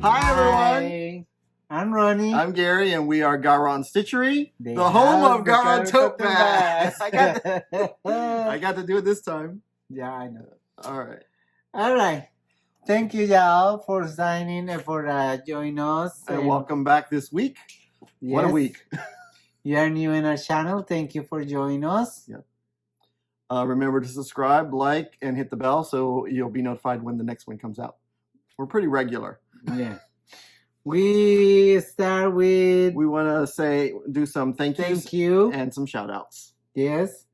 Hi everyone. I'm Ronnie. I'm Gary, and we are GaRon Stitchery, the home of GaRon tote bags. I got to do it this time. Yeah, I know. All right. All right. Thank you, y'all, for signing and for joining us. And welcome back this week. Yes, what a week. You're new in our channel. Thank you for joining us. Yeah. Remember to subscribe, like, and hit the bell so you'll be notified when the next one comes out. We're pretty regular. Yeah. We start with... We want to do some thank you and some shout outs. Yes.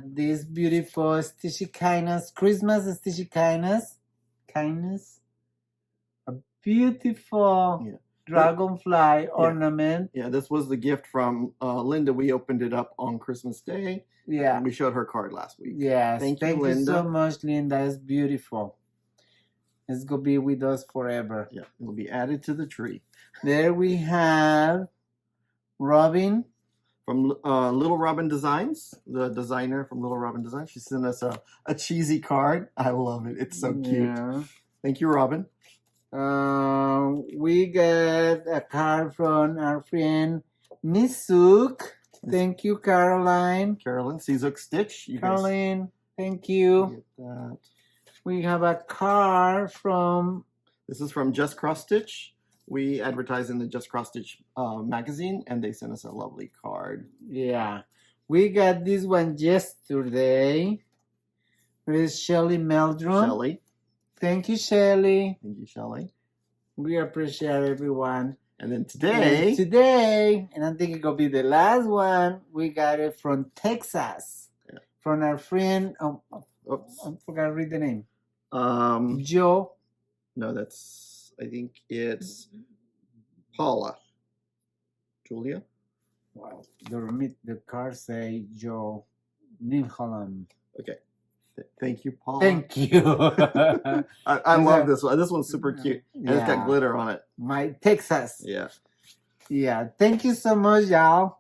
This beautiful Stitche kindness, Christmas Stitche kindness. A beautiful dragonfly ornament. Yeah, this was the gift from Linda. We opened it up on Christmas Day. Yeah. And we showed her card last week. Yes. Thank you, Linda. Thank you so much, Linda. It's beautiful. It's going to be with us forever. Yeah, it will be added to the tree. There we have Robin. From Little Robin Designs, the designer from Little Robin Designs. She sent us a cheesy card. I love it. It's so cute. Yeah. Thank you, Robin. We get a card from our friend Nisuk. Thank you, Caroline. Carolyn, Sizuk Stitch. Caroline, thank you. Get that. We have a card from... This is from Just Cross Stitch. We advertise in the Just Cross Stitch magazine, and they sent us a lovely card. Yeah. We got this one yesterday. It is Shelly Meldrum. Shelly. Thank you, Shelly. Thank you, Shelly. We appreciate everyone. And then today, and I think it will be the last one, we got it from Texas. Yeah. From our friend, I forgot to read the name. Joe. No, I think it's Paula. Julia? Wow. The card say Joe Ninholland. Okay. Thank you, Paula. Thank you. I love this one. This one's super cute. And it's got glitter on it. My Texas. Yeah. Yeah. Thank you so much, y'all.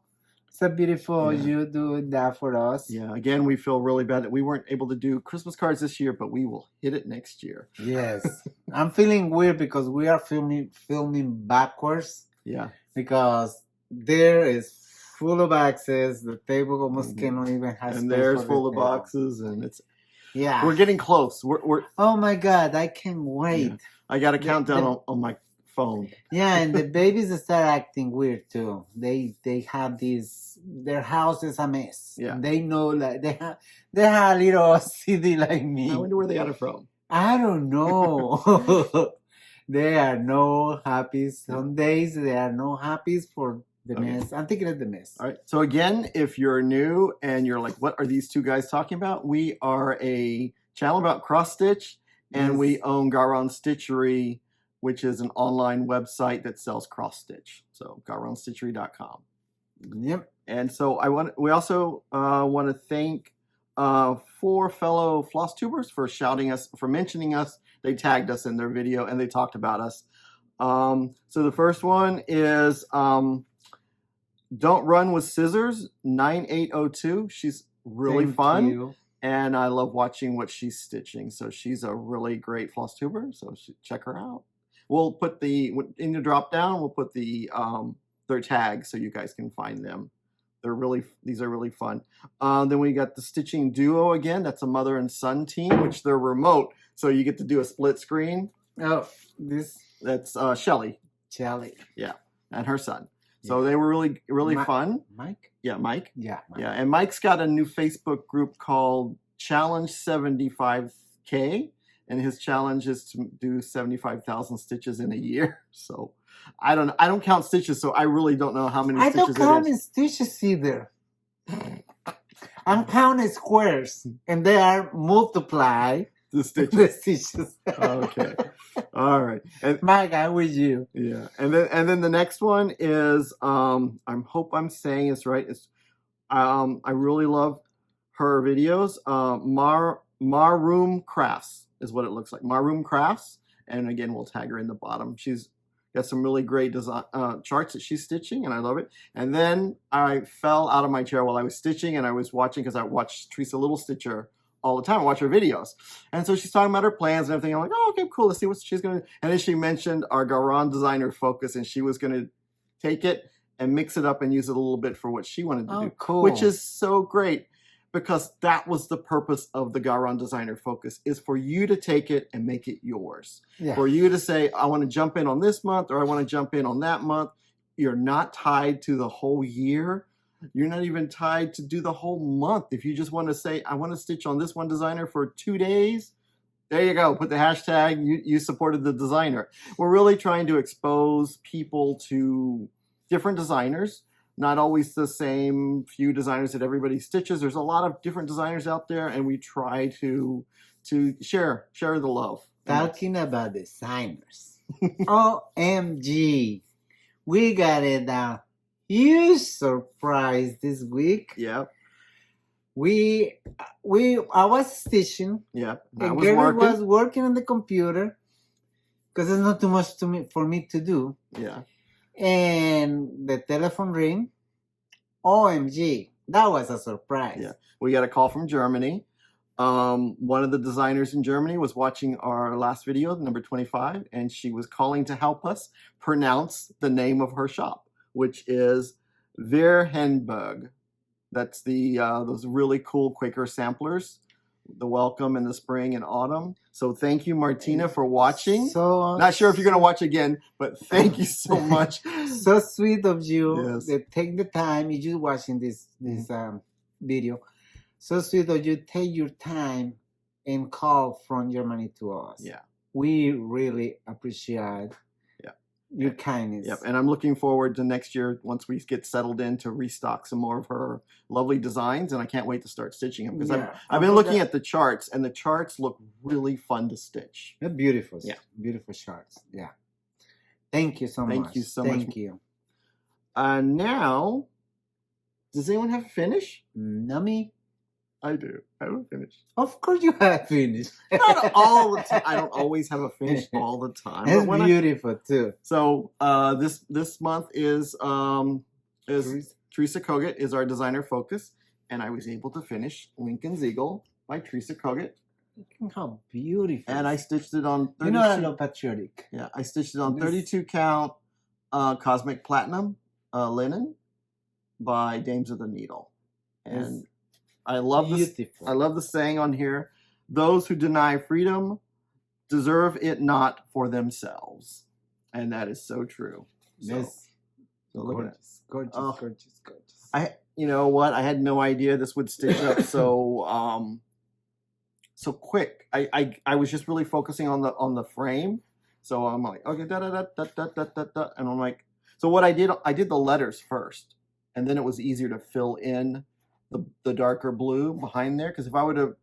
So beautiful you do that for us. Yeah. Again, we feel really bad that we weren't able to do Christmas cards this year, but we will hit it next year. Yes. I'm feeling weird because we are filming backwards. Yeah. Because there is full of boxes. The table almost cannot even have space. And there's full of boxes, and it's... Yeah. We're getting close. We're oh my God, I can't wait. Yeah. I got a countdown on my phone. Yeah, and the babies start acting weird too. They have their house is a mess. Yeah. They know like they have a little CD like me. I wonder where they got it from. I don't know. They are no happy. Some days they are no happy for the mess. I'm thinking of the mess. All right. So again, if you're new and you're like, what are these two guys talking about? We are a channel about cross stitch, and we own GaRon Stitchery, which is an online website that sells cross stitch. So GaRonStitchery.com. Yep. And so we also want to thank 4 fellow Flosstubers for mentioning us. They tagged us in their video and they talked about us. So the first one is Don't Run with Scissors 9802. She's really fun. And I love watching what she's stitching. So she's a really great Flosstuber. So check her out. We'll put in the drop down, we'll put their tags so you guys can find them. These are really fun. Then we got the Stitching Duo again. That's a mother and son team, which they're remote. So you get to do a split screen. Oh, that's Shelly. Shelly. Yeah. And her son. So they were really fun. Mike? Yeah, Mike. Yeah. Mike. Yeah. And Mike's got a new Facebook group called Challenge 75K. And his challenge is to do 75,000 stitches in a year. So I don't count stitches, so I really don't know how many stitches it is. I don't count stitches either. I'm counting squares, and they are multiply the stitches. The stitches. Okay. All right. And Mike, I'm with you. Yeah. And then the next one is I hope I'm saying this right. It's I really love her videos. Maroom Crafts is what it looks like. Maroom Crafts. And again, we'll tag her in the bottom. She's got some really great design charts that she's stitching, and I love it. And then I fell out of my chair while I was stitching, and I was watching, because I watched Teresa Little Stitcher all the time. I watch her videos. And so she's talking about her plans and everything. I'm like, oh, okay, cool. Let's see what she's going to do. And then she mentioned our GaRon Designer Focus, and she was going to take it and mix it up and use it a little bit for what she wanted to do. Cool. Which is so great, because that was the purpose of the GaRon Designer Focus, is for you to take it and make it yours. Yeah. For you to say, I want to jump in on this month, or I want to jump in on that month. You're not tied to the whole year. You're not even tied to do the whole month. If you just want to say, I want to stitch on this one designer for 2 days, there you go. Put the hashtag, you supported the designer. We're really trying to expose people to different designers, not always the same few designers that everybody stitches. There's a lot of different designers out there, and we try to share the love. Talking about designers. OMG. We got a huge surprise this week. Yep. I was stitching. Yep. And Gary was working on the computer, because there's not too much for me to do. Yeah. And the telephone ring. OMG. That was a surprise. Yeah. We got a call from Germany. One of the designers in Germany was watching our last video, number 25, and she was calling to help us pronounce the name of her shop, which is Virhenberg. That's the those really cool Quaker samplers, the welcome in the spring and autumn. So thank you, Martina, for watching. So not sure if you're going to watch again, but thank you so much. So sweet of you. Yes. That take the time. You're just watching this video. So sweet of you. Take your time and call from Germany to us. Yeah. We really appreciate your kindness. Yep, and I'm looking forward to next year, once we get settled in, to restock some more of her lovely designs, and I can't wait to start stitching them, because I've been looking at the charts, and the charts look really fun to stitch. They're beautiful. Yeah. Beautiful charts. Yeah. Thank you so much. Thank you so much. Thank you. Now, does anyone have a finish? Nummy? I do. I have a finish. Of course you have finished. Not all the time. I don't always have a finish all the time. It's beautiful too. So this month is Teresa Kogut is our designer focus, and I was able to finish Lincoln's Eagle by Teresa Kogut. Look how beautiful. And I stitched it on 32. You know I love patriotic. Yeah, I stitched it on 32 count Cosmic Platinum linen by Dames of the Needle. And I love this. I love the saying on here: "Those who deny freedom deserve it not for themselves," and that is so true. So look at it. Gorgeous. You know what? I had no idea this would stitch up so so quick. I was just really focusing on the frame, so I'm like, okay, and I'm like, so what I did the letters first, and then it was easier to fill in the darker blue behind there, because if I would have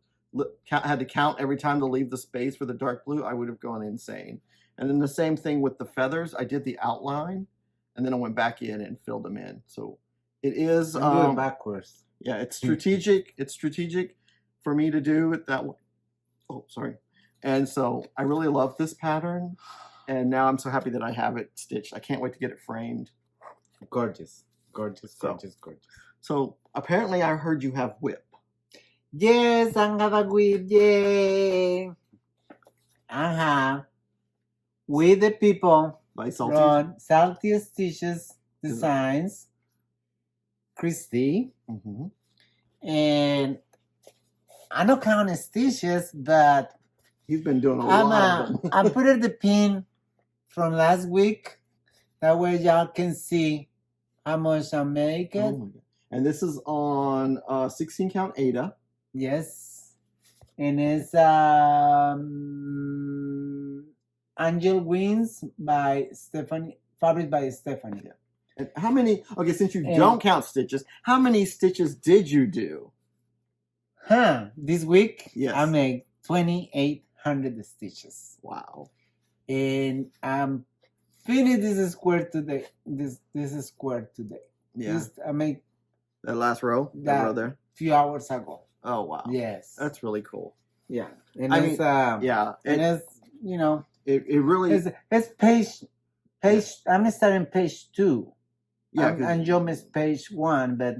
had to count every time to leave the space for the dark blue, I would have gone insane. And then the same thing with the feathers. I did the outline, and then I went back in and filled them in. So it is backwards. Yeah, it's strategic. It's strategic for me to do it that way. Oh, sorry. And so I really love this pattern, and now I'm so happy that I have it stitched. I can't wait to get it framed. Gorgeous. So apparently I heard you have whip. Yes, I have a whip. Yay! I have with the people By from Salty Stitches Designs, Christy, and I don't count stitches, but he's been doing a lot of them. I put the pin from last week. That way y'all can see how much I make it. And this is on 16 count Ada. Yes. And it's Angel Wings by Stephanie, fabric by Stephanie. Yeah. And how many, since you don't count stitches, how many stitches did you do? This week, yes. I made 2,800 stitches. Wow. And I'm finished this square today. This square today. Yeah. I made that last row? That row there? Few hours ago. Oh, wow. Yes. That's really cool. Yeah. And it's, you know. It really is. It's page. I'm starting page 2. Yeah. And Joe missed page 1, but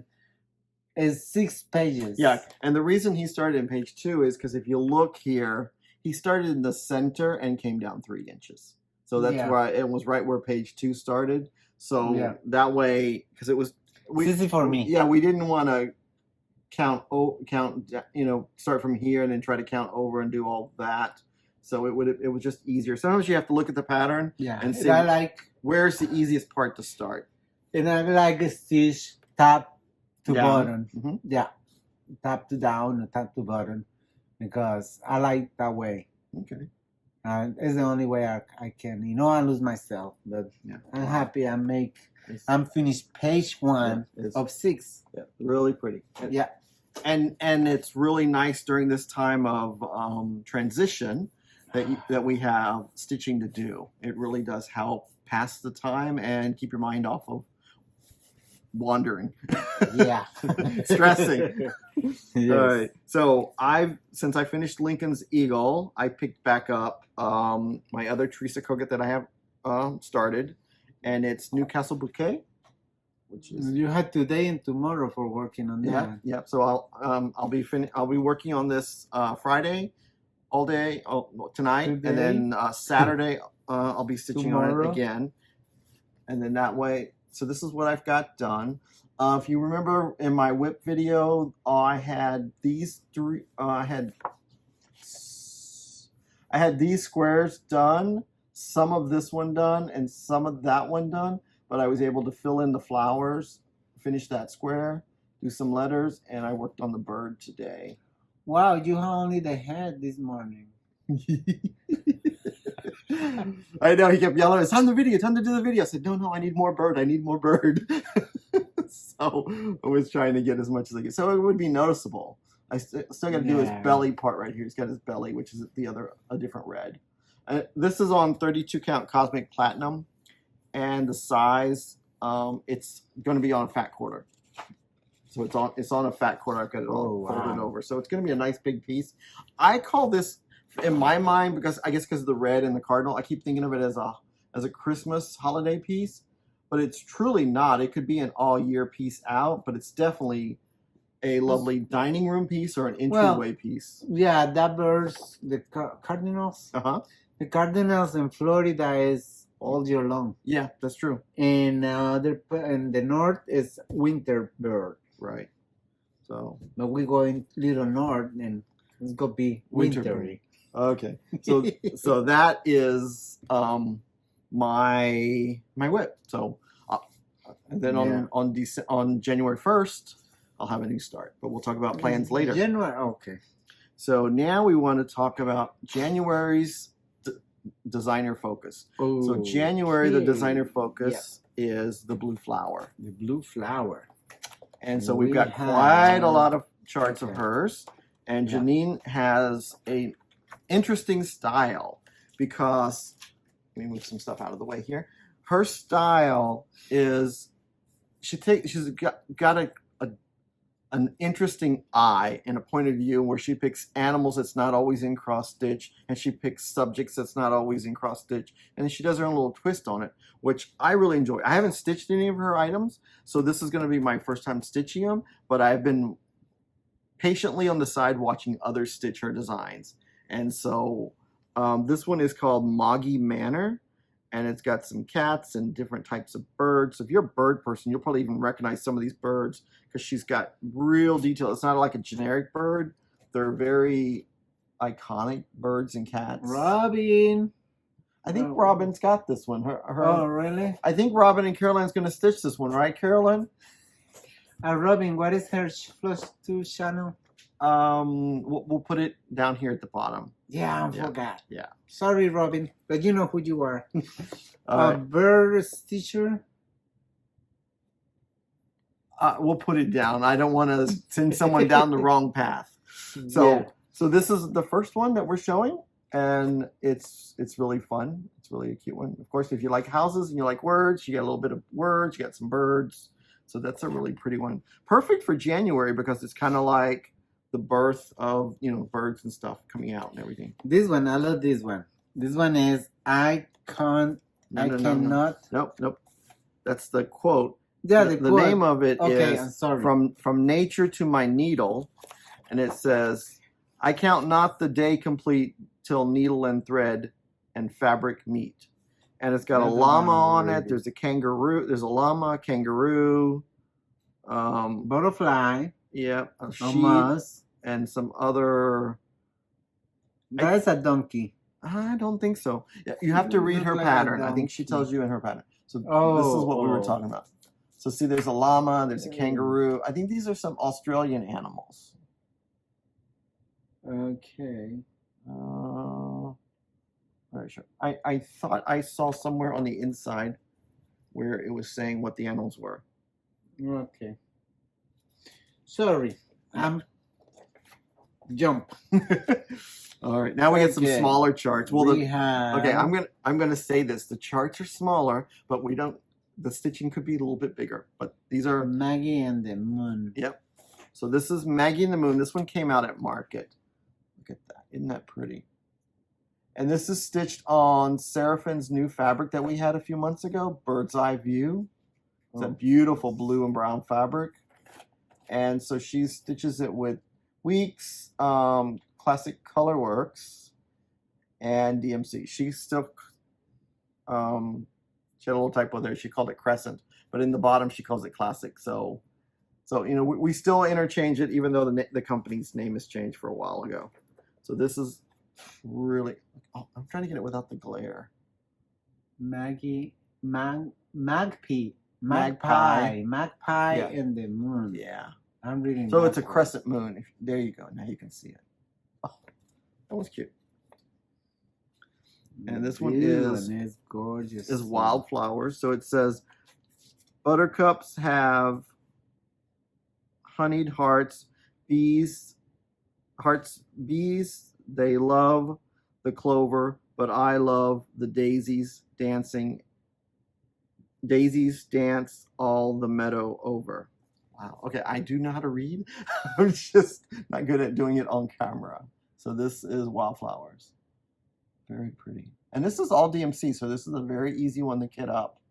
is 6 pages. Yeah, and the reason he started in page 2 is because if you look here, he started in the center and came down 3 inches. So that's why it was right where page 2 started. So that way, because it was it's easy for me. Yeah, we didn't want to count, start from here and then try to count over and do all that. So it was just easier. Sometimes you have to look at the pattern and see where's the easiest part to start. And I like a stitch top to bottom. Mm-hmm. Yeah, top to down or top to bottom, because I like that way. Okay. It's the only way I can. I lose myself, but I'm happy. I'm finished page 1 of 6. Yeah, really pretty. Yeah, and it's really nice during this time of transition that we have stitching to do. It really does help pass the time and keep your mind off of wandering. Yeah. Stressing. Yes. All right. So since I finished Lincoln's Eagle, I picked back up my other Teresa Kogut that I have started, and it's Newcastle Bouquet, which is you had today and tomorrow for working on that. Yeah. So I'll be working on this Friday all day tonight, and then Saturday I'll be stitching on it again, and then that way. So this is what I've got done. If you remember in my whip video, I had these three. I had these squares done, some of this one done, and some of that one done. But I was able to fill in the flowers, finish that square, do some letters, and I worked on the bird today. Wow, you have only the head this morning. I know, he kept yelling, it's time to do the video. I said, no, I need more bird. So I was trying to get as much as I could. So it would be noticeable. I still got to do his belly part right here. He's got his belly, which is a different red. This is on 32 count Cosmic Platinum, and the size, it's going to be on a fat quarter. So it's on a fat quarter. I've got it all folded over. So it's going to be a nice big piece. I call this, in my mind, because of the red and the cardinal, I keep thinking of it as a Christmas holiday piece, but it's truly not. It could be an all year piece out, but it's definitely a lovely dining room piece or an entryway piece. Yeah, that birds, the cardinals. The cardinals in Florida is all year long. Yeah, that's true. And in the north is winter bird. Right. So, but we go in little north and it's gonna be wintry. Okay. So that is my whip. So and then on January 1st, I'll have a new start. But we'll talk about plans later. January. Okay. So now we want to talk about January's designer focus. Oh, so January, the designer focus is the blue flower. The blue flower. And so we've got quite a lot of charts of hers. And Janine has a interesting style because, let me move some stuff out of the way here. Her style is, she's got an interesting eye and a point of view where she picks animals that's not always in cross stitch, and she picks subjects that's not always in cross stitch, and then she does her own little twist on it, which I really enjoy. I haven't stitched any of her items, so this is going to be my first time stitching them, but I've been patiently on the side watching others stitch her designs. And so this one is called Moggy Manor, and it's got some cats and different types of birds. So if you're a bird person, you'll probably even recognize some of these birds because she's got real detail. It's not like a generic bird. They're very iconic birds and cats. Robin. I think Robin's got this one. Oh, really? I think Robin and Caroline's going to stitch this one, right, Caroline? Robin, what is her Flosstube channel? We'll put it down here at the bottom. Yeah, I forgot. Yeah. Sorry, Robin, but you know who you are. Bird Stitcher. We'll put it down. I don't want to send someone down the wrong path. So this is the first one that we're showing, and it's really fun. It's really a cute one. Of course, if you like houses and you like words, you got a little bit of words. You got some birds. So that's a really pretty one. Perfect for January because it's kind of like the birth of, birds and stuff coming out and everything. This one, I love this one. This one is, I cannot. Nope. That's the quote. Yeah, the name of it is I'm sorry. From Nature to My Needle, and it says, I count not the day complete till needle and thread and fabric meet. And it's got a llama on it. There's a kangaroo. There's a llama, kangaroo, butterfly. Yeah, a sheep, and some other. That's a donkey. I don't think so. You have to read her pattern. I think she tells you in her pattern. So this is what we were talking about. So see, there's a llama, there's a kangaroo. I think these are some Australian animals. Okay. Very sure. I thought I saw somewhere on the inside where it was saying what the animals were. Okay. Sorry. Jump. All right. Now we get some smaller charts. Well, okay, I'm gonna say this. The charts are smaller, but we don't. The stitching could be a little bit bigger. But these are Maggie and the Moon. Yep. So this is Maggie and the Moon. This one came out at Market. Look at that. Isn't that pretty? And this is stitched on Seraphine's new fabric that we had a few months ago, Bird's Eye View. It's a beautiful blue and brown fabric. And so she stitches it with Weeks, Classic Colorworks, and DMC. She still, she had a little typo there. She called it Crescent, but in the bottom she calls it Classic. So you know, we still interchange it, even though the company's name has changed for a while ago. So this is really. Oh, I'm trying to get it without the glare. Magpie and the Moon. Yeah. I'm reading. So it's a crescent moon. There you go. Now you can see it. Oh, that was cute. And this one is gorgeous. Is wildflowers. So it says, buttercups have honeyed hearts. Bees, they love the clover, but I love the daisies dancing. Daisies dance all the meadow over. Wow. Okay, I do know how to read. I'm just not good at doing it on camera. So this is wildflowers. Very pretty. And this is all DMC, so this is a very easy one to kit up.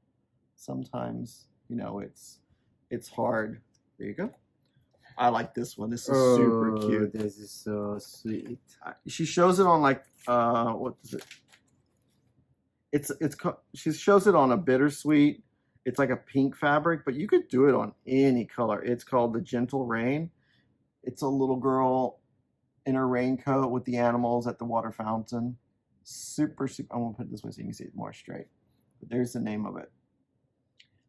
Sometimes, you know, it's hard. There you go. I like this one. This is super cute. This is so sweet. She shows it on like what is it? She shows it on a bittersweet. It's like a pink fabric, but you could do it on any color. It's called the Gentle Rain. It's a little girl in her raincoat with the animals at the water fountain. Super. I'm gonna put it this way so you can see it more straight. But there's the name of it.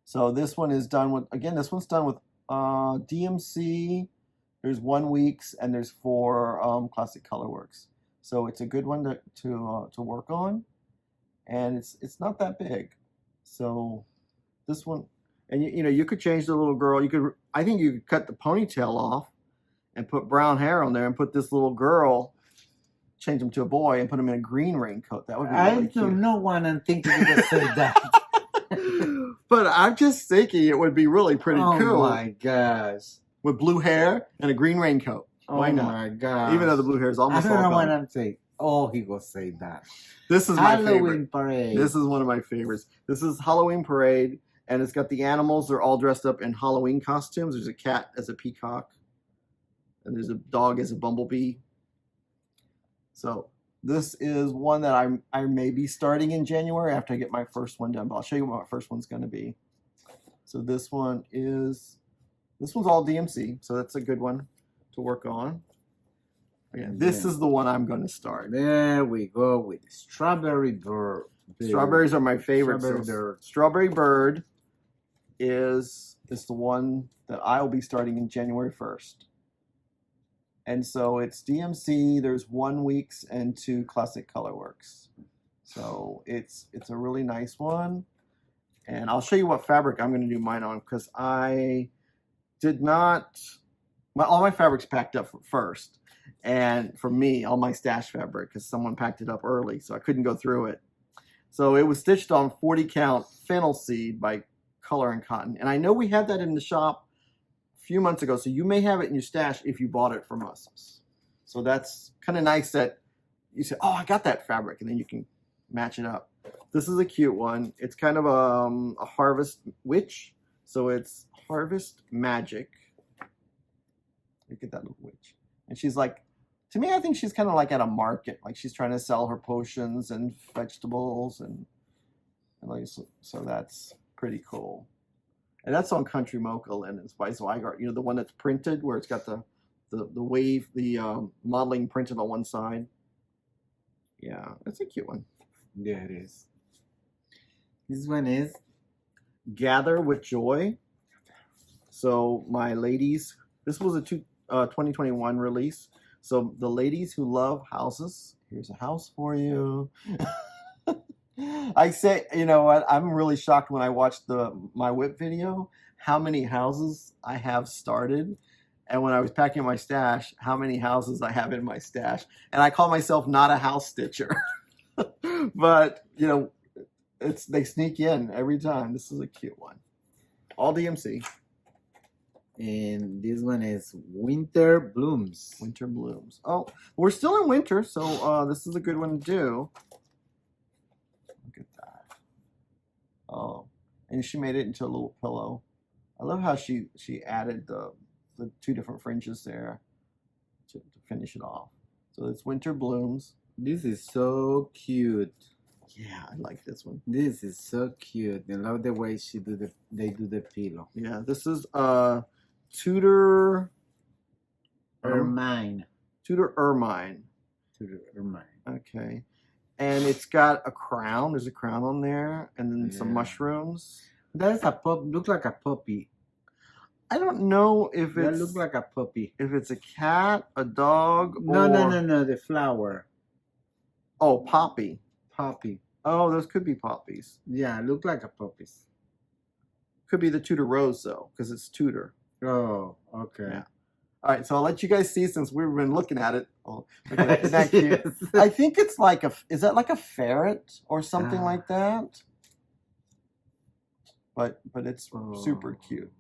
So this one is done with, again, this one's done with DMC. There's 1 Weeks and there's 4 Classic Colorworks. So it's a good one to work on, and it's not that big. So this one, and you know, you could change the little girl. I think you could cut the ponytail off and put brown hair on there and put this little girl, change him to a boy and put him in a green raincoat. That would be really cute. I don't know why I'm thinking you would say that. But I'm just thinking it would be really pretty cool. Oh my gosh. With blue hair and a green raincoat. Why not? Oh my gosh. Even though the blue hair is almost all gone. I don't know what I'm saying. Oh, he will say that. This is my favorite. Halloween Parade. This is one of my favorites. This is Halloween Parade, and it's got the animals. They're all dressed up in Halloween costumes. There's a cat as a peacock, and there's a dog as a bumblebee. So this is one that I may be starting in January after I get my first one done. But I'll show you what my first one's going to be. So this one's all DMC, so that's a good one to work on. Yeah, this is the one I'm going to start. There we go with Strawberry Bird. Strawberries are my favorite. Strawberry Bird is the one that I will be starting in January 1st. And so it's DMC, there's 1 Weeks and 2 Classic Colorworks. So it's a really nice one. And I'll show you what fabric I'm going to do mine on, because I did not, all my fabric's packed up first. And for me, all my stash fabric, because someone packed it up early, so I couldn't go through it. So it was stitched on 40 count fennel seed by Color and Cotton. And I know we had that in the shop a few months ago, so you may have it in your stash if you bought it from us. So that's kind of nice that you say, oh, I got that fabric, and then you can match it up. This is a cute one. It's kind of a harvest witch. So it's Harvest Magic. Look at that little witch. And she's like, to me, I think she's kind of like at a market. Like she's trying to sell her potions and vegetables. And like, so that's pretty cool. And that's on Country Mocha Linens by Zweigart. You know, the one that's printed where it's got the wave, the modeling printed on one side. Yeah, that's a cute one. Yeah, it is. This one is Gather with Joy. So my ladies, this was a 2021 release. So the ladies who love houses, here's a house for you. I say, you know what? I'm really shocked when I watched my whip video, how many houses I have started. And when I was packing my stash, how many houses I have in my stash. And I call myself not a house stitcher. But, you know, they sneak in every time. This is a cute one. All DMC. And this one is Winter Blooms. Winter Blooms. Oh, we're still in winter, so this is a good one to do. Look at that. Oh, and she made it into a little pillow. I love how she added the two different fringes there to finish it off. So it's Winter Blooms. This is so cute. Yeah, I like this one. This is so cute. I love the way they do the pillow. Yeah, this is Tudor Ermine. Tudor Ermine. Tudor Ermine. Okay. And it's got a crown. There's a crown on there, and then some mushrooms. That's a pup. Looks like a puppy. I don't know if that it's looks like a puppy. If it's a cat, a dog, no, or... no. The flower. Oh, poppy. Poppy. Oh, those could be poppies. Yeah, look like a poppies. Could be the Tudor Rose though, because it's Tudor. Oh, okay. Yeah. All right, so I'll let you guys see since we've been looking at it. Oh, look at that cute. I think it's like is that like a ferret or something like that? But it's super cute.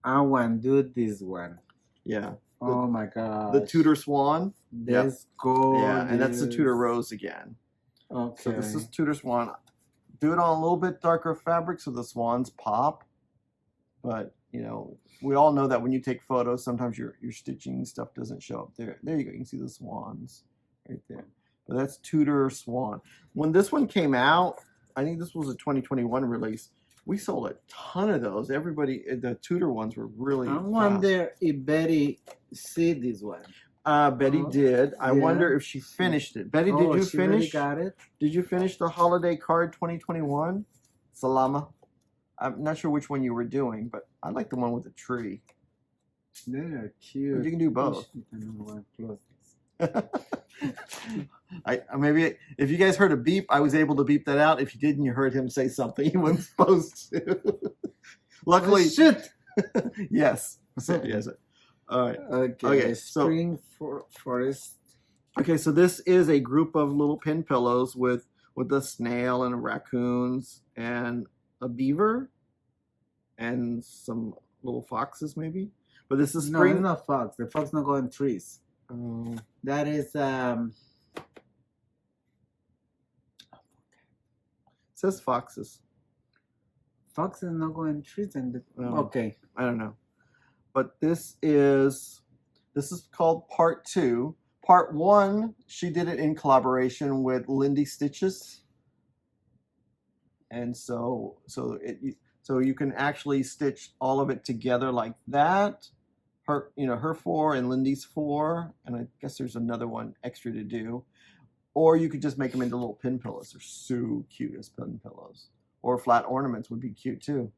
I want to do this one. Yeah. Oh my god. The Tudor Swan. Let's go. Yeah, and that's the Tudor Rose again. Okay. So this is Tudor Swan. Do it on a little bit darker fabric so the swans pop. But, you know, we all know that when you take photos, sometimes your stitching stuff doesn't show up there. There you go. You can see the swans right there. But that's Tudor Swan. When this one came out, I think this was a 2021 release. We sold a ton of those. Everybody, the Tudor ones were really I wonder if Betty see this one. Betty did. I wonder if she finished it. Betty, did you finish? Got it. Did you finish the holiday card 2021? Salama. I'm not sure which one you were doing, but I like the one with the tree. They're cute. But you can do both. Maybe if you guys heard a beep, I was able to beep that out. If you didn't, you heard him say something he wasn't supposed to. Luckily, shit. Yes. Yes. All right. Okay. Spring forest. Okay, so this is a group of little pin pillows with a snail and raccoons and a beaver and some little foxes, maybe. But this is spring. No, it's not fox. The fox not going trees. That is it says foxes. Foxes not going trees and okay. I don't know. But this is called part 2. Part 1, she did it in collaboration with Lindy Stitches. And so you can actually stitch all of it together like that. Her 4 and Lindy's 4, and I guess there's another one extra to do. Or you could just make them into little pin pillows. They're so cute as pin pillows. Or flat ornaments would be cute too.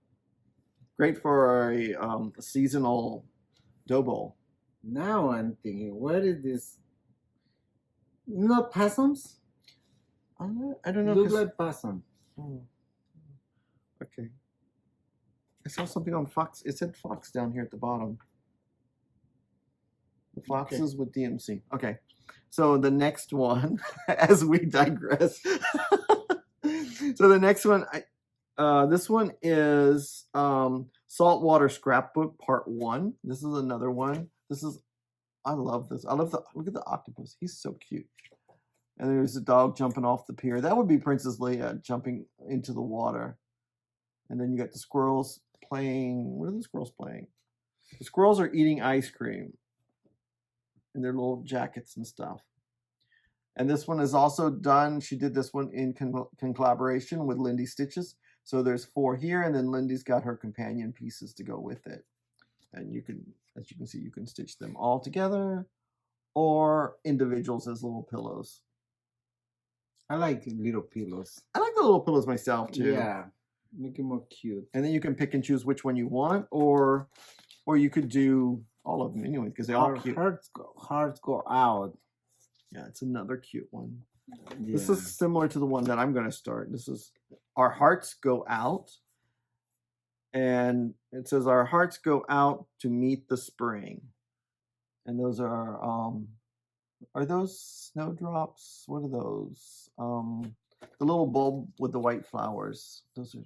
Great for a seasonal dough bowl. Now I'm thinking, what is this? Not possums? I don't know. Look like possum. Okay. I saw something on Fox. It said Fox down here at the bottom. The foxes with DMC. Okay. So the next one, as we digress. So the next one, this one is Saltwater Scrapbook Part 1. This is another one. I love this. Look at the octopus. He's so cute. And there's a dog jumping off the pier. That would be Princess Leia jumping into the water. And then you got the squirrels playing. What are the squirrels playing? The squirrels are eating ice cream in their little jackets and stuff. And this one is also done. She did this one in collaboration with Lindy Stitches. So there's 4 here, and then Lindy's got her companion pieces to go with it. And you can, as you can see, you can stitch them all together or individuals as little pillows. I like little pillows. I like the little pillows myself too. Yeah, make it more cute. And then you can pick and choose which one you want, or you could do all of them anyway because they all cute. Hearts go out. Yeah, it's another cute one. Yeah. This is similar to the one that I'm going to start. This is Our Hearts Go Out. And it says our hearts go out to meet the spring. And those are those snowdrops? What are those? The little bulb with the white flowers. Those are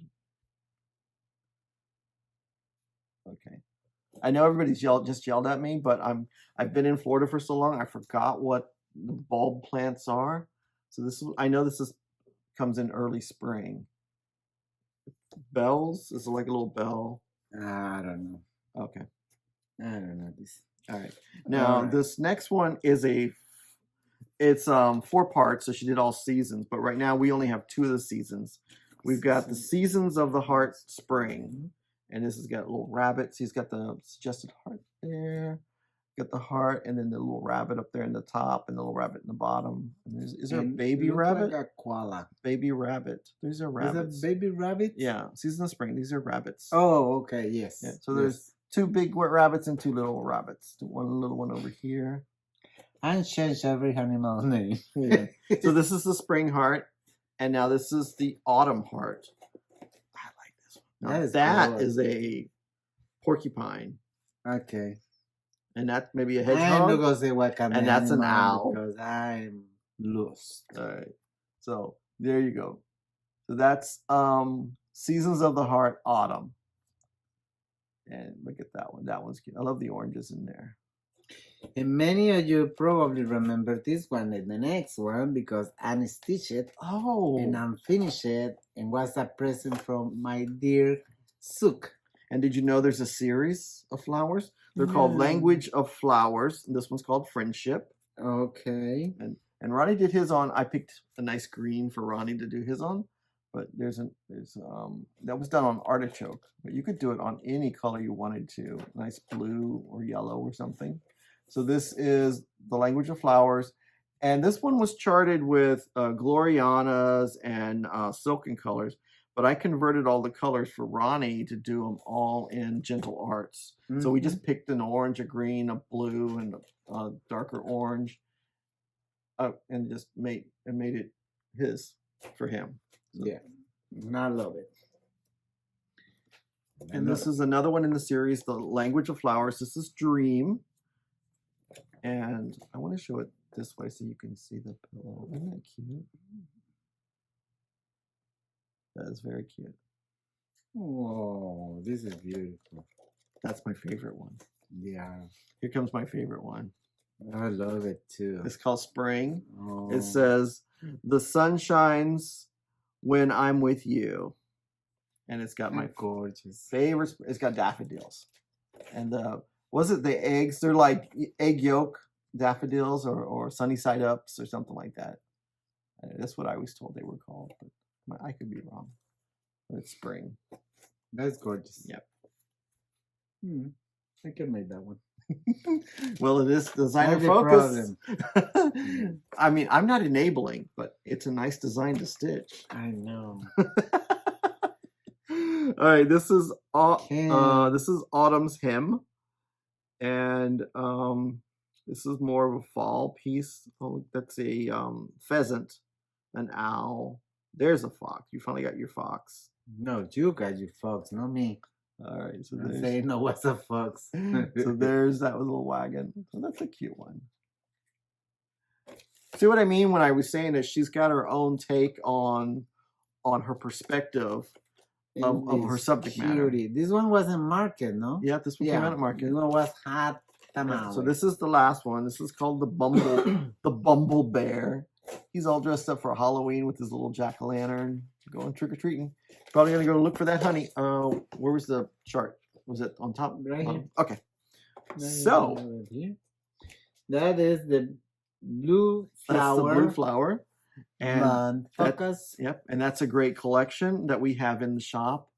okay. I know everybody's yelled at me, but I've been in Florida for so long I forgot what the bulb plants are. So I know this comes in early spring. Bells is like a little bell. I don't know. Okay. I don't know this. All right. Now this next one is it's 4 parts, so she did all seasons, but right now we only have 2 of the seasons. We've got the Seasons of the Heart Spring, and this has got little rabbits. He's got the suggested heart there. Got the heart, and then the little rabbit up there in the top, and the little rabbit in the bottom. And is there a baby rabbit? Like a koala. Baby rabbit. These are rabbits. Is that baby rabbit? Yeah, Season of Spring. These are rabbits. Oh, okay, yes. Yeah, so there's 2 big rabbits and 2 little rabbits. One little one over here. I changed every animal name. Yeah. So this is the spring heart, and now this is the autumn heart. I like this one. Now that is a porcupine. Okay. And that's maybe a hedgehog. I'm not gonna say what kind of and that's an animal owl. Because I'm lost. All right. So there you go. So that's Seasons of the Heart Autumn. And look at that one. That one's cute. I love the oranges in there. And many of you probably remember this one and the next one because I stitched it. Oh. And unfinished it and was a present from my dear Sook. And did you know there's a series of flowers? They're called Language of Flowers. And this one's called Friendship. Okay. And Ronnie did his on. I picked a nice green for Ronnie to do his on. But there's that was done on artichoke. But you could do it on any color you wanted to. Nice blue or yellow or something. So this is the Language of Flowers. And this one was charted with Glorianas and Silken colors. But I converted all the colors for Ronnie to do them all in Gentle Arts. Mm-hmm. So we just picked an orange, a green, a blue, and a darker orange. And just made it his for him. So. Yeah, I love it. And this is another one in the series, The Language of Flowers. This is Dream. And I want to show it this way so you can see the pillow. Isn't that cute? That is very cute. Oh, this is beautiful. That's my favorite one. Yeah. Here comes my favorite one. I love it too. It's called Spring. Oh. It says, the sun shines when I'm with you. And it's got my gorgeous favorite. It's got daffodils. And was it the eggs? They're like egg yolk daffodils or sunny side ups or something like that. That's what I was told they were called. But I could be wrong. But it's spring. That's gorgeous. Yep. I can make that one. Well, it is designer focus. I mean, I'm not enabling, but it's a nice design to stitch. I know. All right, this is Autumn's Hymn, and this is more of a fall piece. Oh, that's a pheasant, an owl. There's a fox. You finally got your fox. No, you got your fox, not me. All right, so I say no. What's a fox? So there's that little wagon. So that's a cute one. See what I mean when I was saying that she's got her own take on her perspective of her subject matter. This one wasn't market, no? Yeah, this one came out at market. This one was hot tamale. So this is the last one. This is called the Bumble the Bumble Bear. He's all dressed up for Halloween with his little jack-o'-lantern. going trick-or-treating. Probably going to go look for that honey. Where was the chart? Was it on top? Right here. Okay. Right So. here. That is the blue flower. That's the blue flower. And focus. Yep. And that's a great collection that we have in the shop.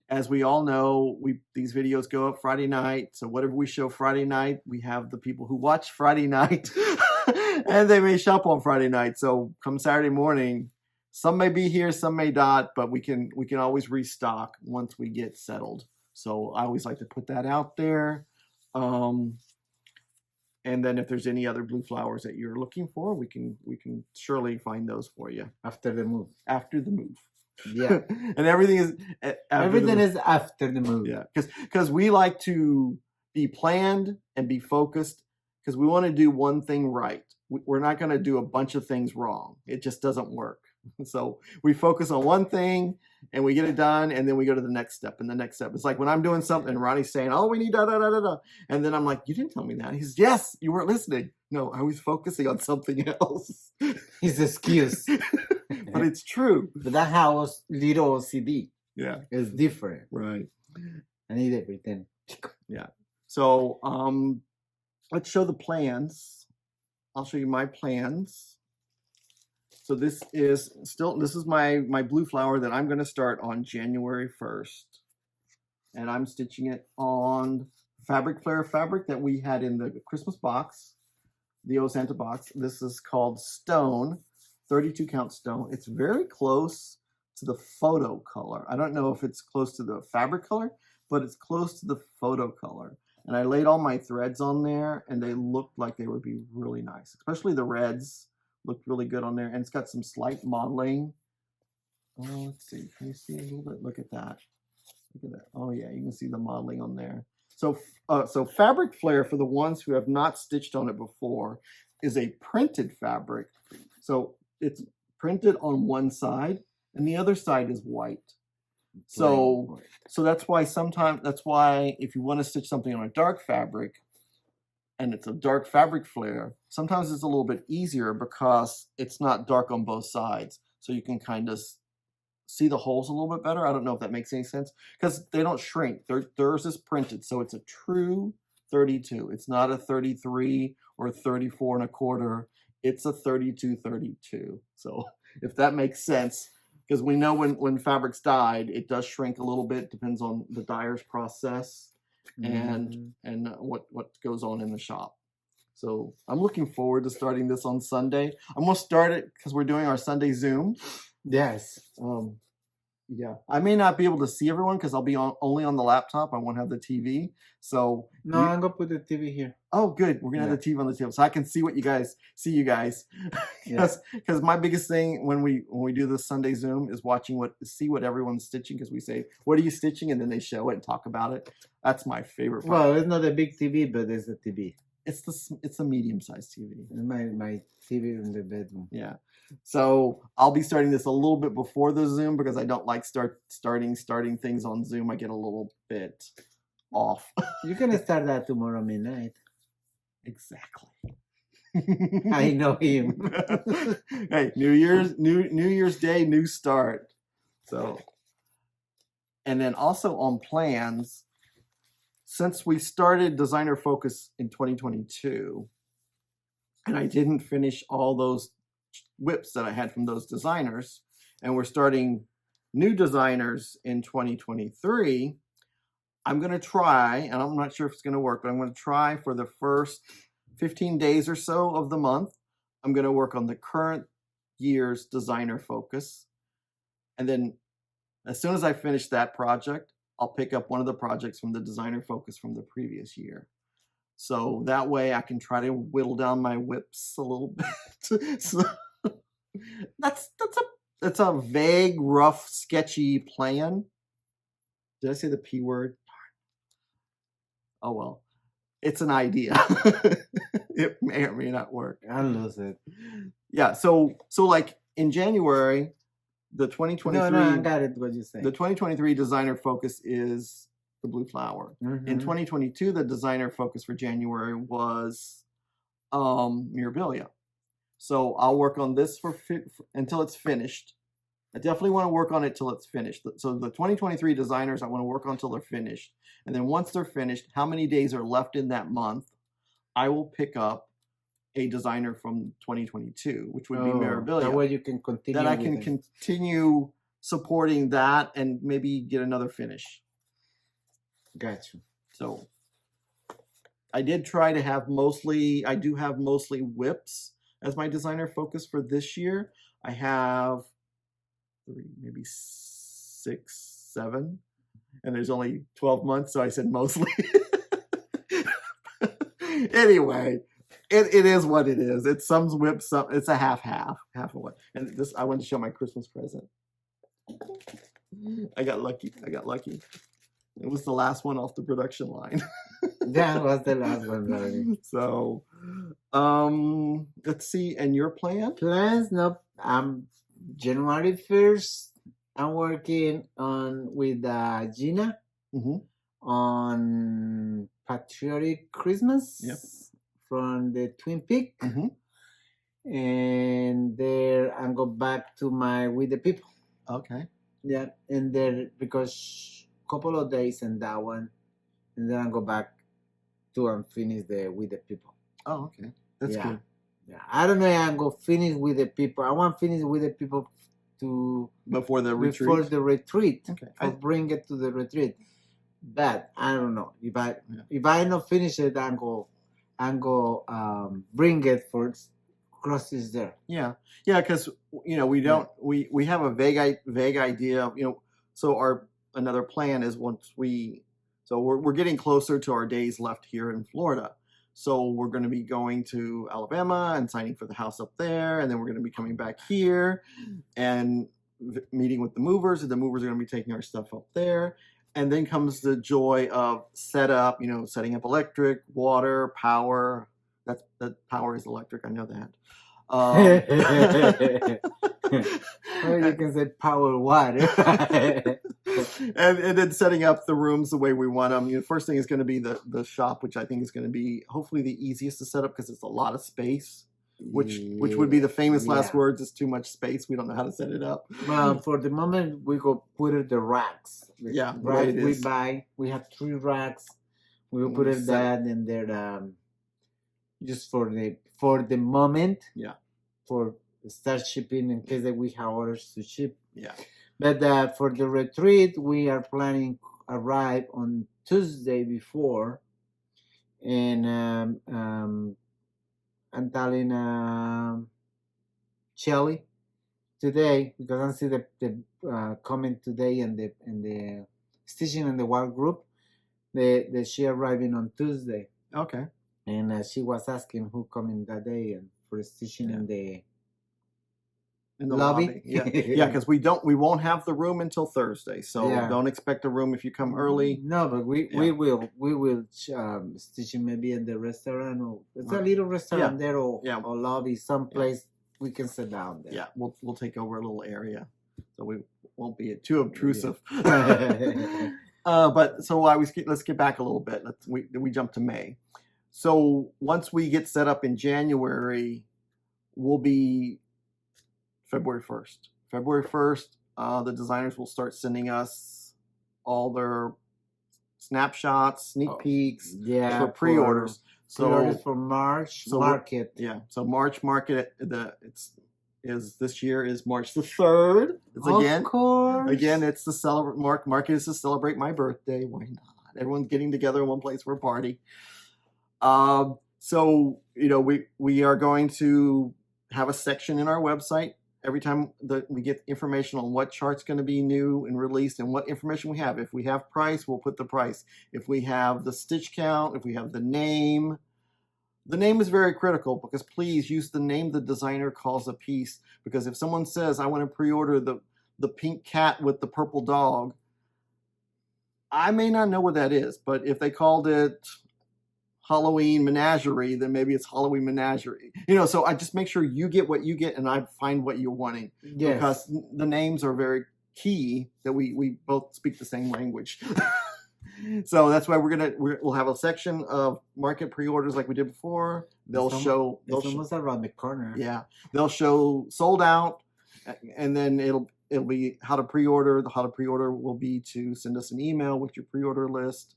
As we all know, these videos go up Friday night. So whatever we show Friday night, we have the people who watch Friday night and they may shop on Friday night. So come Saturday morning, some may be here, some may not, but we can always restock once we get settled. So I always like to put that out there. And then if there's any other blue flowers that you're looking for, we can surely find those for you. After the move. After the move. Yeah. And everything is after the move. Yeah. Because we like to be planned and be focused because we want to do one thing right. We're not going to do a bunch of things wrong. It just doesn't work. So we focus on one thing and we get it done, and then we go to the next step and the next step. It's like when I'm doing something and Ronnie's saying, oh, we need da da da da da. And then I'm like, you didn't tell me that. He says, yes, you weren't listening. No, I was focusing on something else. His excuse. But it's true. But that house, little OCD. Yeah. It's different. Right. I need to pretend. Yeah. So let's show the plans. I'll show you my plans. So this is my blue flower that I'm going to start on January 1st. And I'm stitching it on Fabric Flare fabric that we had in the Christmas box, the O Santa box. This is called Stone, 32 count stone. It's very close to the photo color. I don't know if it's close to the fabric color, but it's close to the photo color. And I laid all my threads on there and they looked like they would be really nice, especially the reds. Looked really good on there, and it's got some slight modeling. Oh, let's see. Can you see a little bit? Look at that. Look at that. Oh yeah, you can see the modeling on there. So, so Fabric Flare, for the ones who have not stitched on it before, is a printed fabric. So it's printed on one side, and the other side is white. So that's why if you want to stitch something on a dark fabric, and it's a dark Fabric Flare, sometimes it's a little bit easier because it's not dark on both sides. So you can kind of see the holes a little bit better. I don't know if that makes any sense because they don't shrink. Theirs is printed. So it's a true 32. It's not a 33 or 34 1/4. It's a 32. So if that makes sense, because we know when fabric's dyed, it does shrink a little bit. Depends on the dyer's process. And what goes on in the shop. So I'm looking forward to starting this on Sunday. I'm going to start it because we're doing our Sunday Zoom. Yes. Yeah. I may not be able to see everyone because I'll be only on the laptop. I won't have the TV. So no, I'm going to put the TV here. Oh, good. We're going to have the TV on the table so I can see you guys. Because my biggest thing when we do the Sunday Zoom is see what everyone's stitching, because we say, what are you stitching? And then they show it and talk about it. That's my favorite part. Well, it's not a big TV, but it's a TV. It's a medium-sized TV. My TV in the bedroom. Yeah. So I'll be starting this a little bit before the Zoom because I don't like starting things on Zoom. I get a little bit off. You can start that tomorrow midnight. Exactly. I know him. Hey, New Year's Day, new start. So, and then also on plans, since we started Designer Focus in 2022, and I didn't finish all those whips that I had from those designers, and we're starting new designers in 2023, I'm going to try, and I'm not sure if it's going to work, but I'm going to try for the first 15 days or so of the month, I'm going to work on the current year's Designer Focus. And then as soon as I finish that project, I'll pick up one of the projects from the Designer Focus from the previous year. So that way I can try to whittle down my whips a little bit. So that's a vague, rough, sketchy plan. Did I say the P word? Oh well. It's an idea. It may or may not work. I lose it. Yeah. So like in January, the 2023. No, I got it. What you say? The 2023 Designer Focus is the blue flower. Mm-hmm. In 2022, the Designer Focus for January was Mirabilia. So I'll work on this until it's finished, I definitely want to work on it till it's finished. So the 2023 designers, I want to work on till they're finished. And then once they're finished, how many days are left in that month, I will pick up a designer from 2022, which would be Mirabilia. That way you can continue. That I can continue supporting that and maybe get another finish. Gotcha. So I did try to have mostly whips as my designer focus for this year. I have 3, maybe 6, 7, and there's only 12 months, so I said mostly. Anyway, it is what it is. It's some whips, it's a half of what. And this, I wanted to show my Christmas present. I got lucky. It was the last one off the production line. That was the last one, right? So, let's see. And your plan? Plans? No. January 1st. I'm working with Gina on Patriotic Christmas from the Twin Peaks, and there I'm go back to my With the People. Okay. Yeah, and there because couple of days in that one, and then I go back to and finish the With the People. Oh, okay, that's good. Yeah, I don't know if I'm gonna finish With the People. I want to finish With the People before the retreat. Before the retreat, okay. I'll bring it to the retreat. But I don't know if I not finish it, I'm go bring it for crosses there. Yeah, because we don't we have a vague idea of, so another plan is we're getting closer to our days left here in Florida. So we're going to be going to Alabama and signing for the house up there, and then we're going to be coming back here and meeting with the movers, and the movers are going to be taking our stuff up there. And then comes the joy of setup, setting up electric, water, power. That power is electric, I know that. Or you can say power water. and then setting up the rooms the way we want them. The first thing is going to be the shop, which I think is going to be hopefully the easiest to set up because it's a lot of space. Which would be the famous last words, is too much space. We don't know how to set it up. Well, for the moment, we go put it the racks. Yeah, right. We have 3 racks. We will put it that and there, just for the moment. Yeah. For start shipping in case that we have orders to ship. Yeah. But for the retreat, we are planning arrive on Tuesday before, and I'm telling Shelly today because I see the comment today and the Stitching and the Wild group that she arriving on Tuesday. Okay. And she was asking who coming that day and for Stitching in the lobby. Yeah, because we won't have the room until Thursday, so don't expect a room if you come early. No, but we will Stitching maybe in the restaurant, or it's a little restaurant there, or lobby, someplace we can sit down there. Yeah, we'll take over a little area, so we won't be too obtrusive. But so let's get back a little bit. We jump to May. So once we get set up in January, we'll be February 1st. February 1st, the designers will start sending us all their snapshots, sneak peeks for pre-orders. Pre-orders for March market. Yeah, so March market, this year is March the 3rd. Of course. Again, it's the market is to celebrate my birthday. Why not? Everyone's getting together in one place for a party. So we are going to have a section in our website every time that we get information on what chart's going to be new and released and what information we have. If we have price, we'll put the price. If we have the stitch count, if we have the name is very critical, because please use the name the designer calls a piece. Because if someone says, I want to pre-order the pink cat with the purple dog, I may not know what that is, but if they called it Halloween Menagerie, then maybe it's Halloween Menagerie. So I just make sure you get what you get and I find what you're wanting. Yes. Because the names are very key, that we both speak the same language. So that's why we'll have a section of market pre-orders like we did before. It's almost around the corner. Yeah. They'll show sold out, and then it'll be how to pre-order. The how to pre-order will be to send us an email with your pre-order list.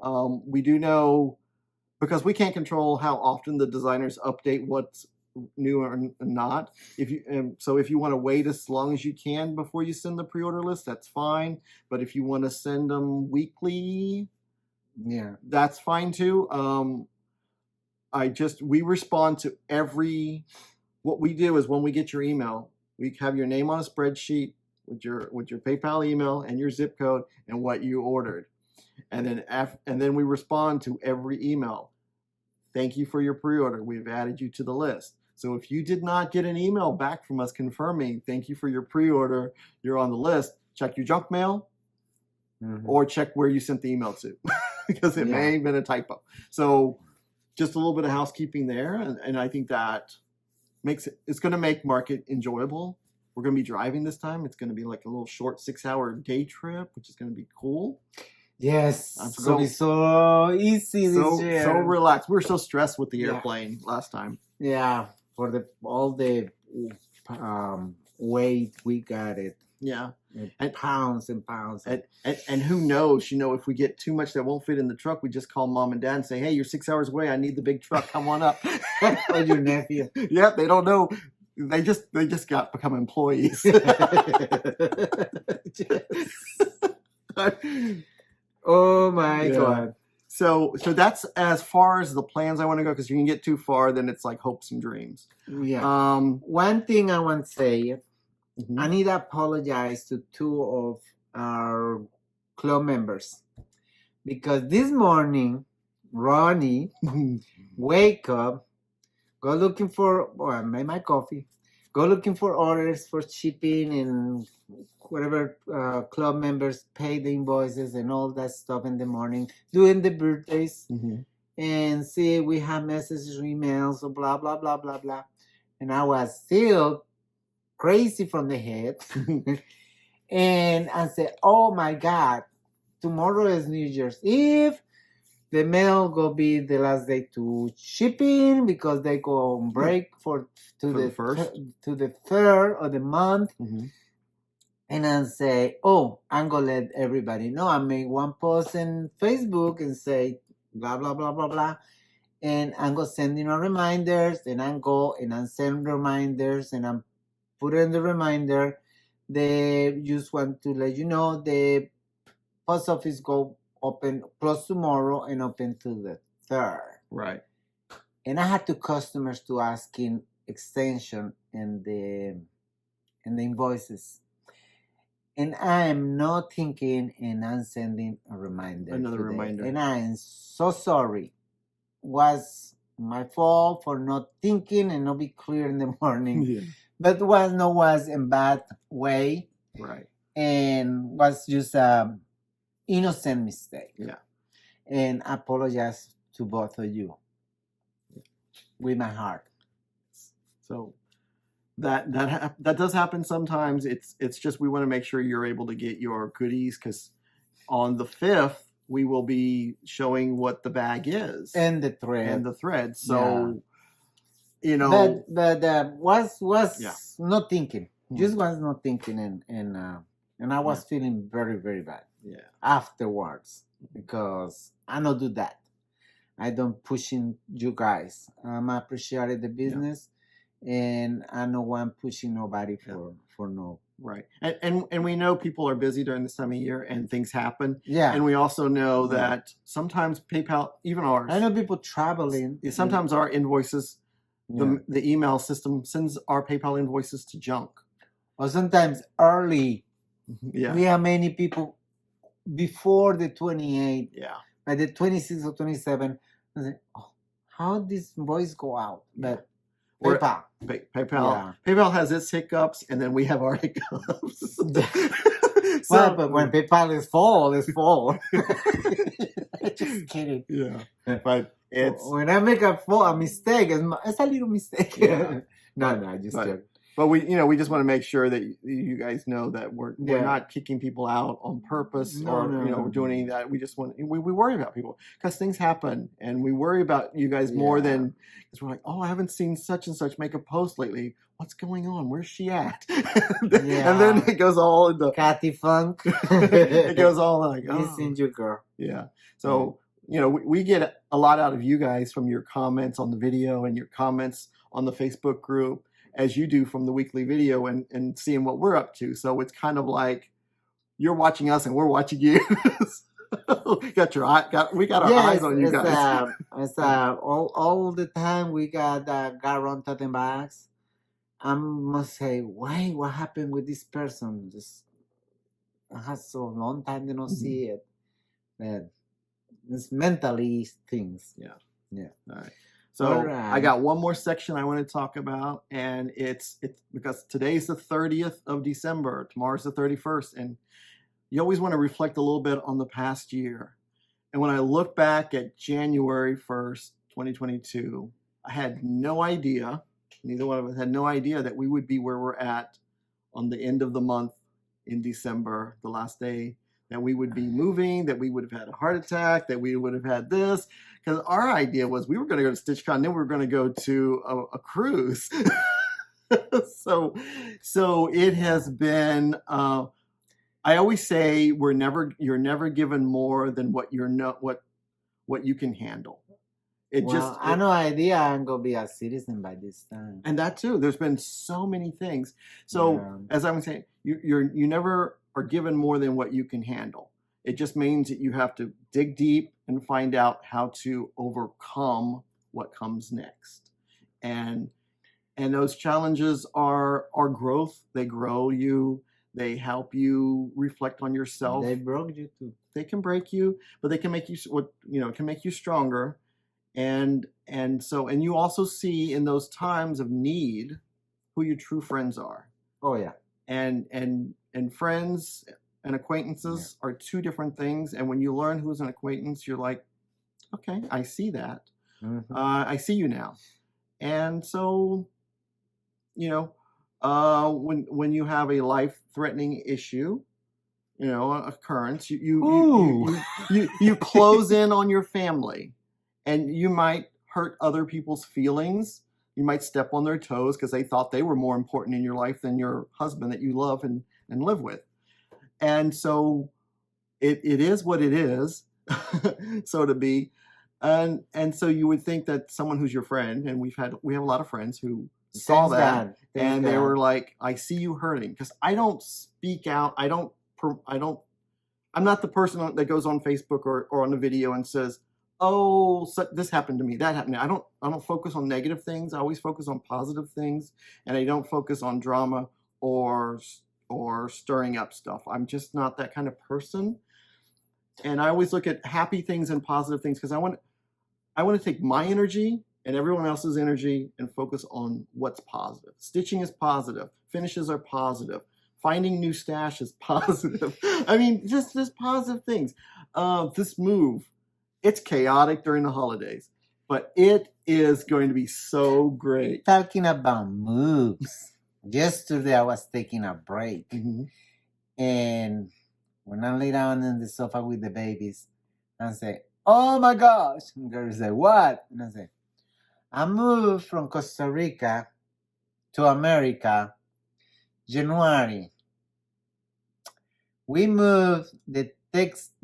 We do know, because we can't control how often the designers update what's new or not. If you want to wait as long as you can before you send the pre-order list, that's fine. But if you want to send them weekly, that's fine too. We respond to every. What we do is when we get your email, we have your name on a spreadsheet with your PayPal email and your zip code and what you ordered, and then we respond to every email. Thank you for your pre-order. We've added you to the list. So if you did not get an email back from us confirming thank you for your pre-order, you're on the list, check your junk mail or check where you sent the email to because it may have been a typo. So just a little bit of housekeeping there. And I think that it's going to make market enjoyable. We're going to be driving this time. It's going to be like a little short 6-hour day trip, which is going to be cool. Yes, it's going to be so easy this year. So relaxed. We were so stressed with the airplane last time. Yeah, for all the weight we got it. Yeah. And pounds and pounds. And who knows, if we get too much that won't fit in the truck, we just call mom and dad and say, hey, you're 6 hours away. I need the big truck. Come on up. Or your nephew. Yeah, they don't know. They just become employees. Oh my God. So that's as far as the plans I want to go, because you can get too far, then it's like hopes and dreams. Yeah. One thing I want to say, I need to apologize to 2 of our club members, because this morning, Ronnie wake up, go looking for, I made my coffee, go looking for orders for shipping and whatever club members pay the invoices and all that stuff in the morning, doing the birthdays, and see we have messages, emails, so blah, blah, blah, blah, blah. And I was still crazy from the head. And I said, oh my God, tomorrow is New Year's Eve. The mail will be the last day to shipping because they go on break to the 3rd of the month. And I say, oh, I'm going to let everybody know. I make one post in Facebook and say, blah, blah, blah, blah, blah. And I'm going to send reminders. And I go and I send reminders. And I'm put in the reminder. They just want to let you know the post office go open, close tomorrow and open to the 3rd. Right. And I had 2 customers to asking extension and the invoices. And I am not thinking, and I'm sending a reminder. Another reminder. And I am so sorry. Was my fault for not thinking and not be clear in the morning. But was in bad way. Right. And was just a innocent mistake. Yeah. And I apologize to both of you. With my heart. So that does happen sometimes. It's just we want to make sure you're able to get your goodies, because on the 5th we will be showing what the bag is and the thread. So but was not thinking. Just was not thinking, and I was feeling very, very bad. Yeah. Afterwards, because I don't do that. I don't pushing you guys. I'm appreciating the business. And I don't want pushing nobody for no. Right. And we know people are busy during this time of year and things happen. Yeah. And we also know that sometimes PayPal, even ours. I know people traveling. Sometimes our invoices, the email system sends our PayPal invoices to junk. Or sometimes early. Yeah. We have many people before the 28th. Yeah. By the 26th or 27th. I say, oh, how this voice go out? But PayPal. PayPal has its hiccups, and then we have our hiccups. But when PayPal is full, it's full. Just kidding. Yeah, but it's when I make a mistake, it's a little mistake. No, I just joke. But we just want to make sure that you guys know that we're not kicking people out on purpose or doing any of that. We just want we worry about people because things happen, and we worry about you guys more than because we're like, oh, I haven't seen such and such make a post lately. What's going on? Where's she at? And then it goes all into Cathy Funk. It goes all like, oh, missing you, girl. Yeah. So we get a lot out of you guys from your comments on the video and your comments on the Facebook group, as you do from the weekly video and seeing what we're up to. So it's kind of like you're watching us and we're watching you. We got our eyes on you guys. All the time we got GaRon totem bags. I must say, what happened with this person? I had so long time to not see it. Man, it's mentally things. Yeah. All right. So I got one more section I want to talk about, and it's because today's the 30th of December, tomorrow's the 31st, and you always want to reflect a little bit on the past year. And when I look back at January 1st, 2022, I had no idea, neither one of us had no idea that we would be where we're at on the end of the month in December, the last day, that we would be moving, that we would have had a heart attack, that we would have had this. Because our idea was we were going to go to StitchCon, then we were going to go to a cruise. So it has been. I always say you're never given more than what you can handle. I had no idea I'm gonna be a citizen by this time. And that too. There's been so many things. So as I'm saying, you never are given more than what you can handle. It just means that you have to dig deep and find out how to overcome what comes next. And those challenges are growth. They grow you. They help you reflect on yourself. They broke you too. They can break you, but they can make you can make you stronger. And you also see in those times of need who your true friends are. Oh yeah. And friends and acquaintances are two different things. And when you learn who's an acquaintance, you're like, okay, I see that. Mm-hmm. I see you now. And so, when you have a life-threatening issue, occurrence, you close in on your family, and you might hurt other people's feelings. You might step on their toes because they thought they were more important in your life than your husband that you love and live with. And so it is what it is, so to be. And so you would think that someone who's your friend, and we have a lot of friends who saw that, and they were like, I see you hurting. Because I don't speak out. I'm not the person that goes on Facebook or on the video and says, oh, so this happened to me, that happened to me. I don't focus on negative things. I always focus on positive things, and I don't focus on drama or stirring up stuff. I'm just not that kind of person. And I always look at happy things and positive things because I want to take my energy and everyone else's energy and focus on what's positive. Stitching is positive. Finishes are positive. Finding new stash is positive. I mean, just positive things. This move, it's chaotic during the holidays, but it is going to be so great. Talking about moves, yesterday I was taking a break, and when I lay down on the sofa with the babies, I say, oh my gosh. And girl say, what? And I say, I moved from Costa Rica to America January. We moved the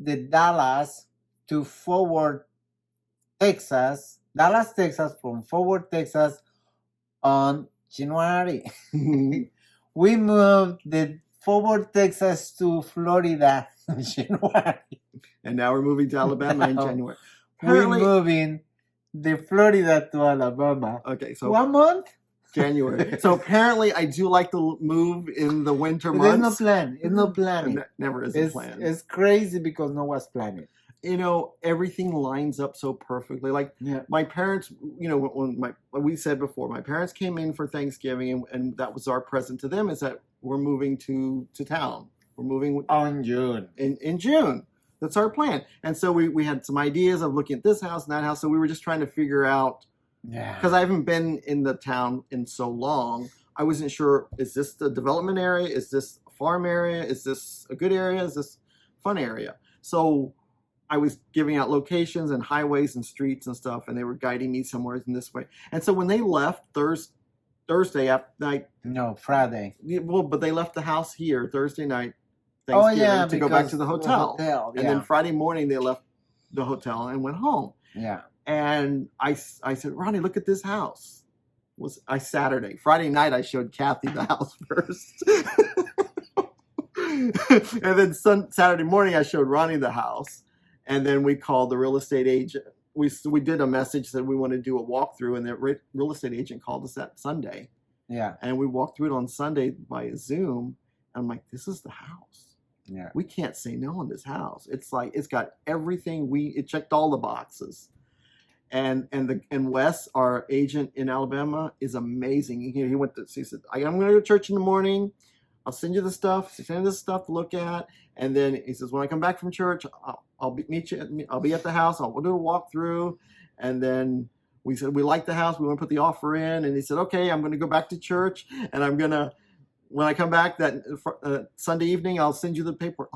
Dallas to Forward, Texas. Dallas, Texas from Forward, Texas on January. We moved the Forward, Texas to Florida in January. And now we're moving to Alabama in January. We're moving the Florida to Alabama. Okay, so 1 month? January. So apparently I do like to move in the winter months. There's no plan. It's no planning. Never is a plan. It's crazy because no one's planning. Everything lines up so perfectly. Like my parents, when we said before, my parents came in for Thanksgiving, and that was our present to them, is that we're moving to town. We're moving in June. In June. That's our plan. And so we had some ideas of looking at this house and that house. So we were just trying to figure out, because I haven't been in the town in so long, I wasn't sure, is this the development area? Is this a farm area? Is this a good area? Is this fun area? So I was giving out locations and highways and streets and stuff, and they were guiding me somewhere in this way. And so when they left Thursday after night, No, Friday. well, but they left the house here Thursday night, Oh, Thanksgiving, yeah, to go back to the hotel. And then yeah. Friday morning they left the hotel and went home. Yeah. And I said, Ronnie, look at this house. Friday night I showed Kathy the house first. And then Saturday morning I showed Ronnie the house. And then we called the real estate agent. We did a message that we want to do a walkthrough, and the real estate agent called us that Sunday. Yeah. And we walked through it on Sunday by Zoom. And I'm like, this is the house. Yeah. We can't say no on this house. It's like, it's got everything. It checked all the boxes. And Wes, our agent in Alabama, is amazing. He said, I'm going to go to church in the morning. I'll send you the stuff. Send you the stuff to look at. And then he says, when I come back from church, I'll meet you. I'll be at the house. We'll do a walkthrough. And then we said, we like the house. We want to put the offer in. And he said, okay, I'm going to go back to church. And I'm going to, when I come back that Sunday evening, I'll send you the paperwork.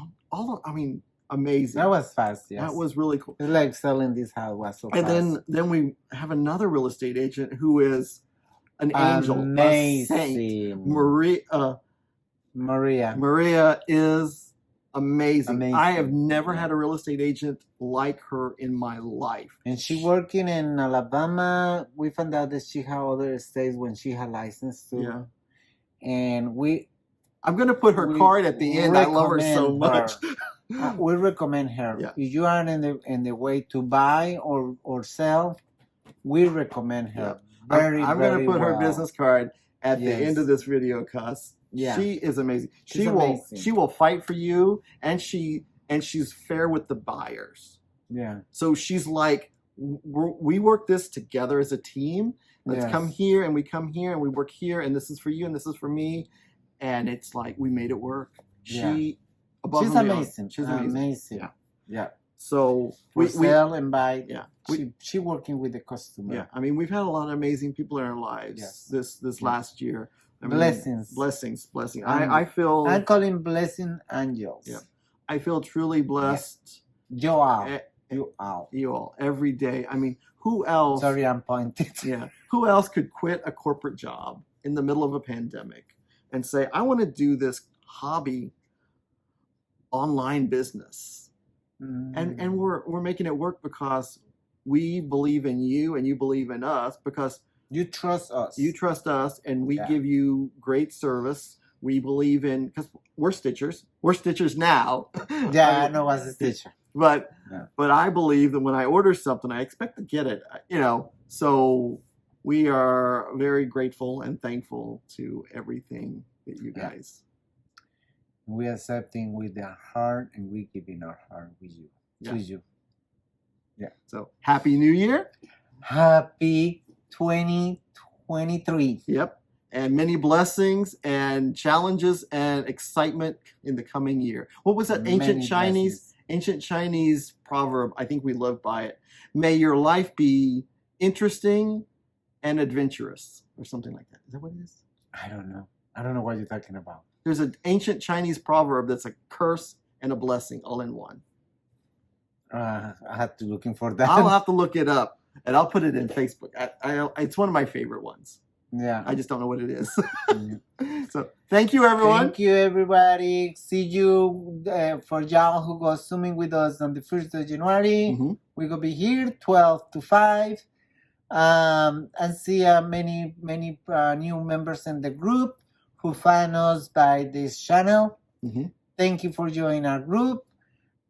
Amazing. That was fast, yes. That was really cool. It's like selling this house was so fast. And then we have another real estate agent who is an angel, a saint. Maria is amazing. I have never had a real estate agent like her in my life. And she working in Alabama. We found out that she had other states when she had license too. Yeah. And I'm going to put her card at the end. I love her so much. We recommend her. Yeah. If you are in the way to buy or sell, we recommend her. Yeah. I'm going to put her well. business card at the end of this video, cuz she is amazing. She will fight for you, and she's fair with the buyers. Yeah. So she's like, we work this together as a team. Let's come here, and we come here, and we work here, and this is for you, and this is for me. And it's like, we made it work. She's amazing. She's amazing. Yeah. So we sell and buy. Yeah. She working with the customer. Yeah. I mean, we've had a lot of amazing people in our lives this last year. Blessings. I feel. I call him blessing angels. Yeah. I feel truly blessed. You all every day. I mean, who else? Sorry, I'm pointing. Yeah. Who else could quit a corporate job in the middle of a pandemic and say, I want to do this hobby online business? And we're making it work because we believe in you and you believe in us, because you trust us. You trust us, and we give you great service. We believe in, because we're Stitchers. We're Stitchers now. Yeah, I know as a Stitcher. But I believe that when I order something, I expect to get it. So we are very grateful and thankful to everything that you guys. We accepting with our heart, and we giving our heart with you. To you. Yeah. So Happy New Year. Happy 2023. Yep. And many blessings and challenges and excitement in the coming year. What was that ancient Chinese proverb? I think we live by it. May your life be interesting and adventurous, or something like that. Is that what it is? I don't know. I don't know what you're talking about. There's an ancient Chinese proverb that's a curse and a blessing all in one. I have to looking for that. I'll have to look it up, and I'll put it in Facebook. It's one of my favorite ones. Yeah. I just don't know what it is. So thank you, everyone. Thank you, everybody. See you for y'all who go swimming with us on the 1st of January. Mm-hmm. We're going to be here 12 to 5. And see many new members in the group who find us by this channel. Mm-hmm. Thank you for joining our group.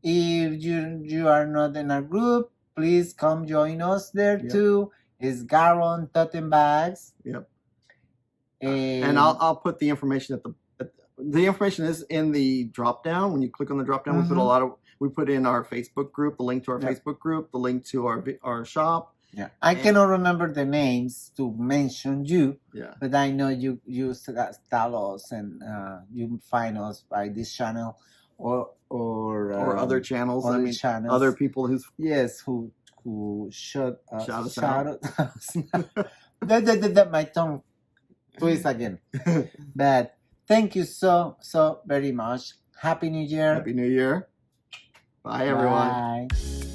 If you are not in our group, please come join us there too. It's GaRon Totem Bags. Yep. And I'll put the information the information is in the drop down. When you click on the drop down, we put in our Facebook group, the link to our Facebook group, the link to our shop. Yeah, I cannot remember the names to mention you. Yeah, but I know you tell us, and you find us by this channel or other channels. Channels. Other people who shout us out. That my tongue twist again. But thank you so very much. Happy New Year. Happy New Year. Bye, everyone. Bye.